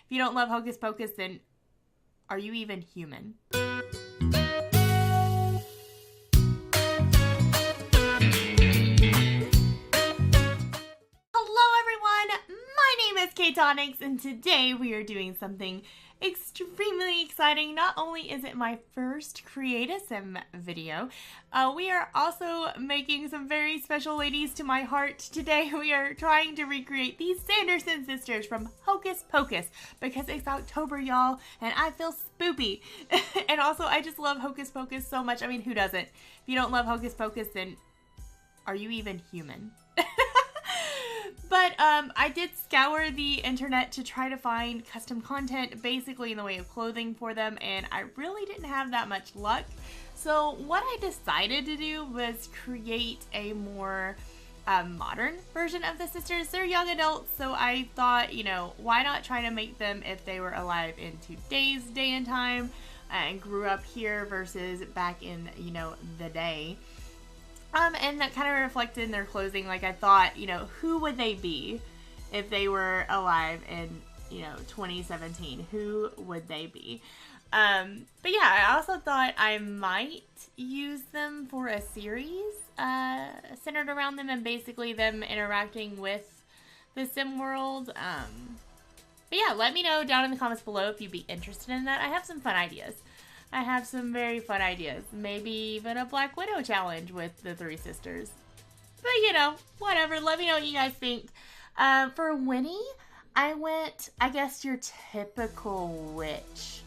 If you don't love Hocus Pocus, then are you even human? Kaytonix, and today we are doing something extremely exciting. Not only is it my first Create a Sim video, we are also making some very special ladies to my heart. Today we are trying to recreate these Sanderson sisters from Hocus Pocus because it's October, y'all, and I feel spoopy. And also, I just love Hocus Pocus so much. I mean, who doesn't? If you don't love Hocus Pocus, then are you even human? But I did scour the internet to try to find custom content basically in the way of clothing for them, and I really didn't have that much luck. So what I decided to do was create a more modern version of the sisters. They're young adults, so I thought, you know, why not try to make them if they were alive in today's day and time and grew up here versus back in, you know, the day. And that kind of reflected in their clothing. Like, I thought, you know, who would they be if they were alive in, you know, 2017? Who would they be? But yeah, I also thought I might use them for a series centered around them and basically them interacting with the sim world. But yeah, let me know down in the comments below if you'd be interested in that. I have some fun ideas. I have some very fun ideas. Maybe even a Black Widow challenge with the three sisters. But, you know, whatever. Let me know what you guys think. For Winnie, I went, I guess, your typical witch.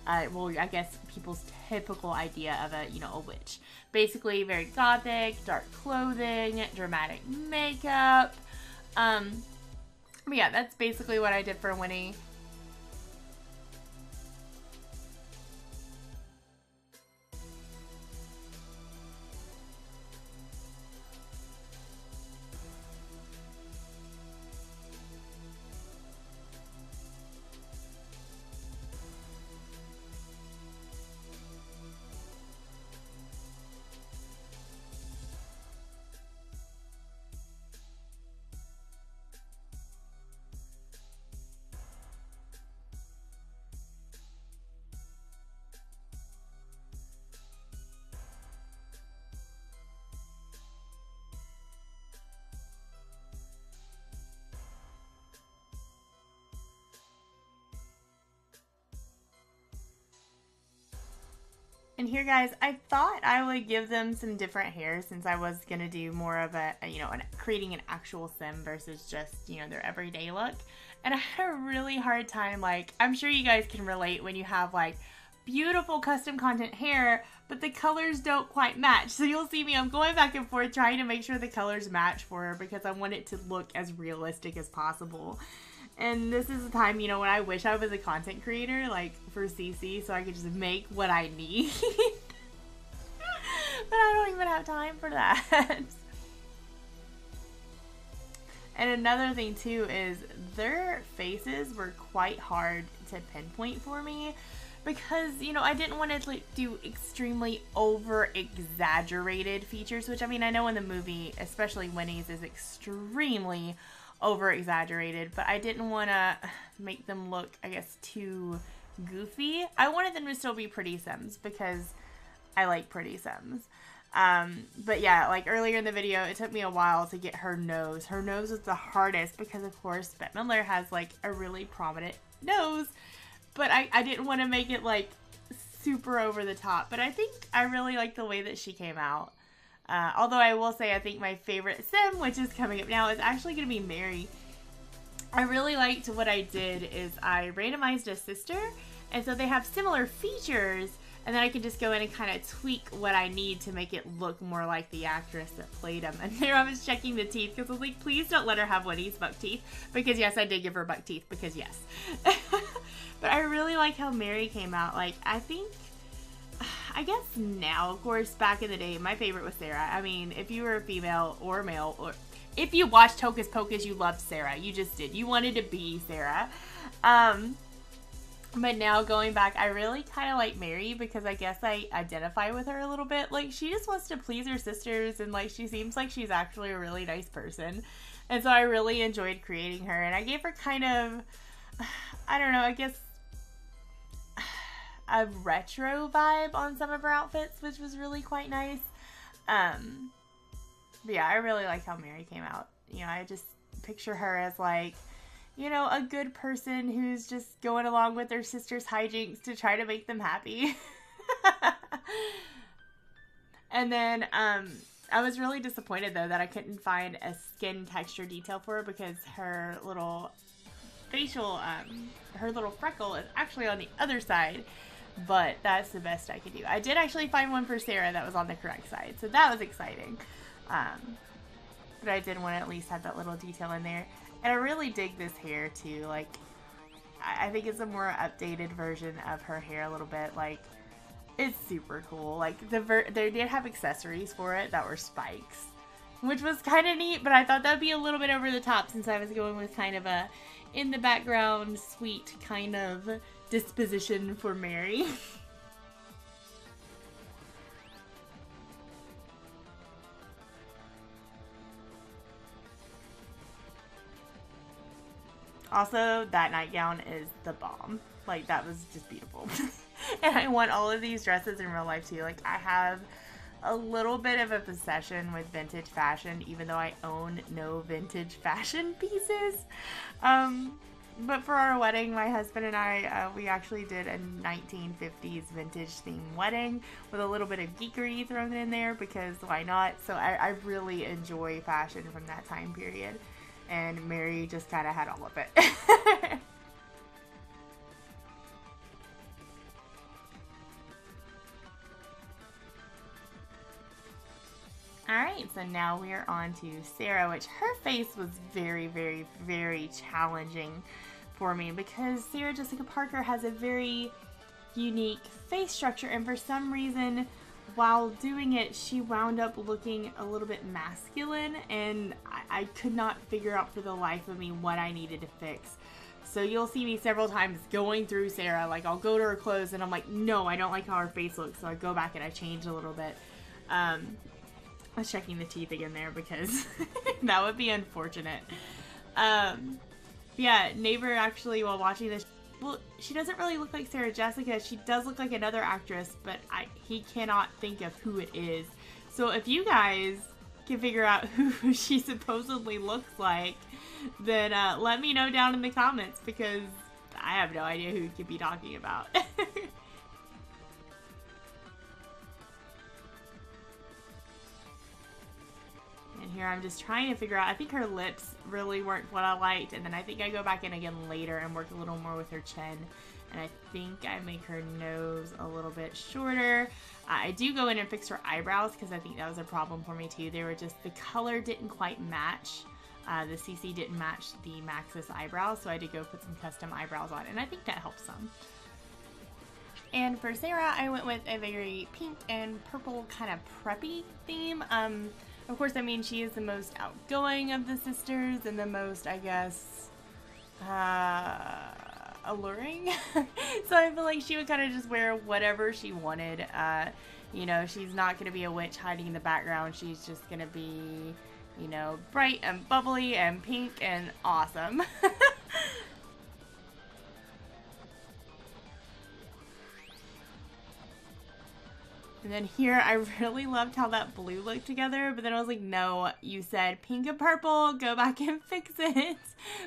Well, I guess people's typical idea of a, you know, a witch. Basically, very gothic, dark clothing, dramatic makeup. But yeah, that's basically what I did for Winnie. And here, guys, I thought I would give them some different hair since I was going to do more of a, you know, creating an actual sim versus just, you know, their everyday look. And I had a really hard time, like, I'm sure you guys can relate when you have, like, beautiful custom content hair, but the colors don't quite match. So you'll see me, I'm going back and forth trying to make sure the colors match for her because I want it to look as realistic as possible. And this is the time, you know, when I wish I was a content creator, like, for CC, so I could just make what I need. But I don't even have time for that. And another thing, too, is their faces were quite hard to pinpoint for me. Because, you know, I didn't want to, like, do extremely over-exaggerated features. Which, I mean, I know in the movie, especially Winnie's, is extremely over-exaggerated, but I didn't want to make them look, I guess, too goofy. I wanted them to still be pretty Sims because I like pretty Sims. But yeah, like earlier in the video, it took me a while to get her nose. Her nose was the hardest because, of course, Bette Midler has, like, a really prominent nose, but I didn't want to make it, like, super over the top. But I think I really like the way that she came out. Although I will say I think my favorite sim, which is coming up now, is actually going to be Mary. I really liked what I did is I randomized a sister, and so they have similar features, and then I can just go in and kind of tweak what I need to make it look more like the actress that played him. And there I was checking the teeth because I was like, please don't let her have Winnie's buck teeth. Because yes, I did give her buck teeth because yes. But I really like how Mary came out. Like, I guess now, of course, back in the day, my favorite was Sarah. I mean, if you were a female or male, or if you watched Hocus Pocus, you loved Sarah. You just did. You wanted to be Sarah. But now going back, I really kind of like Mary because I guess I identify with her a little bit. Like, she just wants to please her sisters, and, like, she seems like she's actually a really nice person. And so I really enjoyed creating her, and I gave her kind of I don't know, I guess a retro vibe on some of her outfits, which was really quite nice. But yeah, I really like how Mary came out. You know, I just picture her as like, you know, a good person who's just going along with their sister's hijinks to try to make them happy. And then, I was really disappointed though that I couldn't find a skin texture detail for her because her little facial, her little freckle is actually on the other side, but that's the best I could do. I did actually find one for Sarah that was on the correct side, so that was exciting. But I did want to at least have that little detail in there. And I really dig this hair too. Like, I think it's a more updated version of her hair a little bit. Like, it's super cool. Like, they did have accessories for it that were spikes, which was kind of neat, but I thought that would be a little bit over the top since I was going with kind of a in the background sweet kind of disposition for Mary. Also, that nightgown is the bomb. Like, that was just beautiful. And I want all of these dresses in real life too. Like, I have a little bit of a obsession with vintage fashion, even though I own no vintage fashion pieces. But for our wedding, my husband and I, we actually did a 1950s vintage themed wedding with a little bit of geekery thrown in there because why not? So I really enjoy fashion from that time period. And Mary just kind of had all of it. Alright, so now we are on to Sarah, which her face was very, very, very challenging for me because Sarah Jessica Parker has a very unique face structure, and for some reason, while doing it, she wound up looking a little bit masculine, and I could not figure out for the life of me what I needed to fix. So you'll see me several times going through Sarah, like I'll go to her clothes and I'm like, no, I don't like how her face looks, so I go back and I change a little bit. I was checking the teeth again there because that would be unfortunate. Yeah, neighbor actually, while watching this, well, she doesn't really look like Sarah Jessica. She does look like another actress, but he cannot think of who it is. So if you guys can figure out who she supposedly looks like, then let me know down in the comments because I have no idea who you could be talking about. And here I'm just trying to figure out, I think her lips really weren't what I liked, and then I think I go back in again later and work a little more with her chin, and I think I make her nose a little bit shorter. I do go in and fix her eyebrows because I think that was a problem for me too. They were just, the color didn't quite match. The CC didn't match the Maxis eyebrows, so I did go put some custom eyebrows on, and I think that helps some. And for Sarah, I went with a very pink and purple kind of preppy theme. Of course, I mean, she is the most outgoing of the sisters and the most, I guess, alluring. So I feel like she would kind of just wear whatever she wanted. You know, she's not going to be a witch hiding in the background. She's just going to be, you know, bright and bubbly and pink and awesome. And then here, I really loved how that blue looked together, but then I was like, no, you said pink and purple, go back and fix it.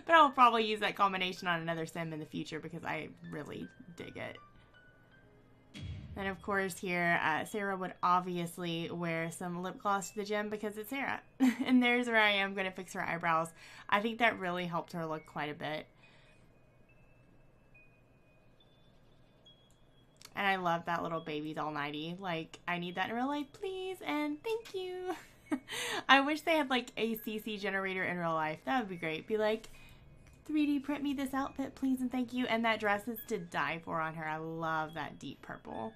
But I'll probably use that combination on another sim in the future because I really dig it. And of course here, Sarah would obviously wear some lip gloss to the gym because it's Sarah. And there's where I am going to fix her eyebrows. I think that really helped her look quite a bit. And I love that little baby doll nightie. Like, I need that in real life, please, and thank you. I wish they had, like, a CC generator in real life. That would be great. Be like, 3D print me this outfit, please, and thank you. And that dress is to die for on her. I love that deep purple.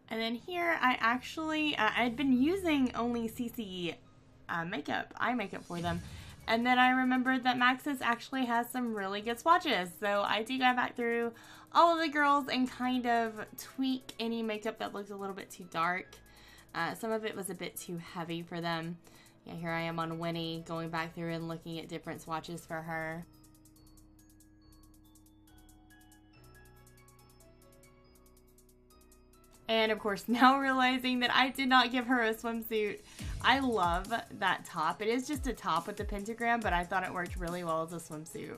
And then here, I actually, I'd been using only CC eye makeup for them. And then I remembered that Maxis actually has some really good swatches. So I did go back through all of the girls and kind of tweak any makeup that looked a little bit too dark. Some of it was a bit too heavy for them. Yeah, here I am on Winnie, going back through and looking at different swatches for her. And of course, now realizing that I did not give her a swimsuit. I love that top. It is just a top with the pentagram, but I thought it worked really well as a swimsuit.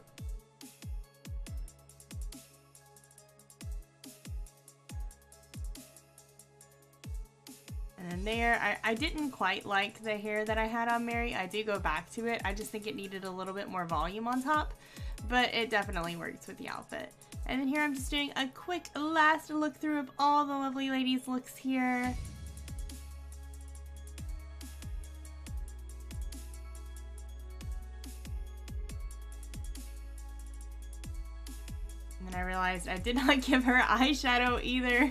And then there, I didn't quite like the hair that I had on Mary. I do go back to it. I just think it needed a little bit more volume on top, but it definitely works with the outfit. And then here I'm just doing a quick last look through of all the lovely ladies' looks here. And then I realized I did not give her eyeshadow either.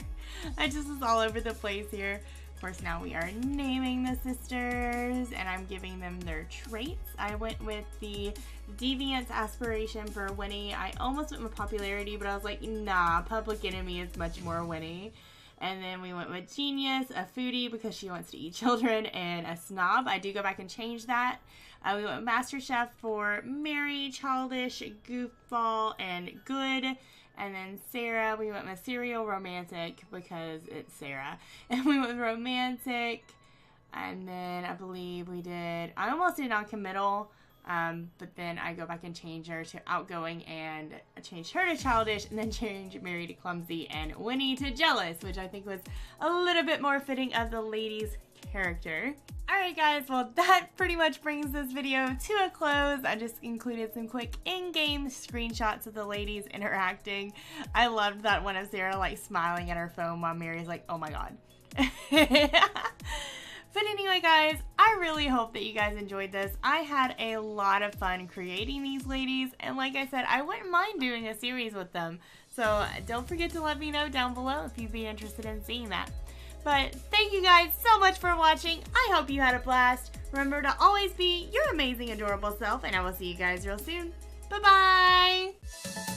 I just was all over the place here. Of course, now we are naming the sisters, and I'm giving them their traits. I went with the Deviant's aspiration for Winnie. I almost went with popularity, but I was like, nah, Public Enemy is much more Winnie. And then we went with Genius, a foodie because she wants to eat children, and a snob. I do go back and change that. We went with Master Chef for Mary, Childish, Goofball, and Good. And then Sarah, we went with Serial Romantic because it's Sarah. And we went with Romantic. And then I believe we did, I almost did Non-Committal. But then I go back and change her to Outgoing and change her to Childish. And then change Mary to Clumsy and Winnie to Jealous, which I think was a little bit more fitting of the lady's character. Alright guys, well that pretty much brings this video to a close. I just included some quick in-game screenshots of the ladies interacting. I loved that one of Sarah like smiling at her phone while Mary's like, oh my god. But anyway guys, I really hope that you guys enjoyed this. I had a lot of fun creating these ladies, and like I said, I wouldn't mind doing a series with them. So don't forget to let me know down below if you'd be interested in seeing that. But thank you guys so much for watching. I hope you had a blast. Remember to always be your amazing, adorable self, and I will see you guys real soon. Bye-bye!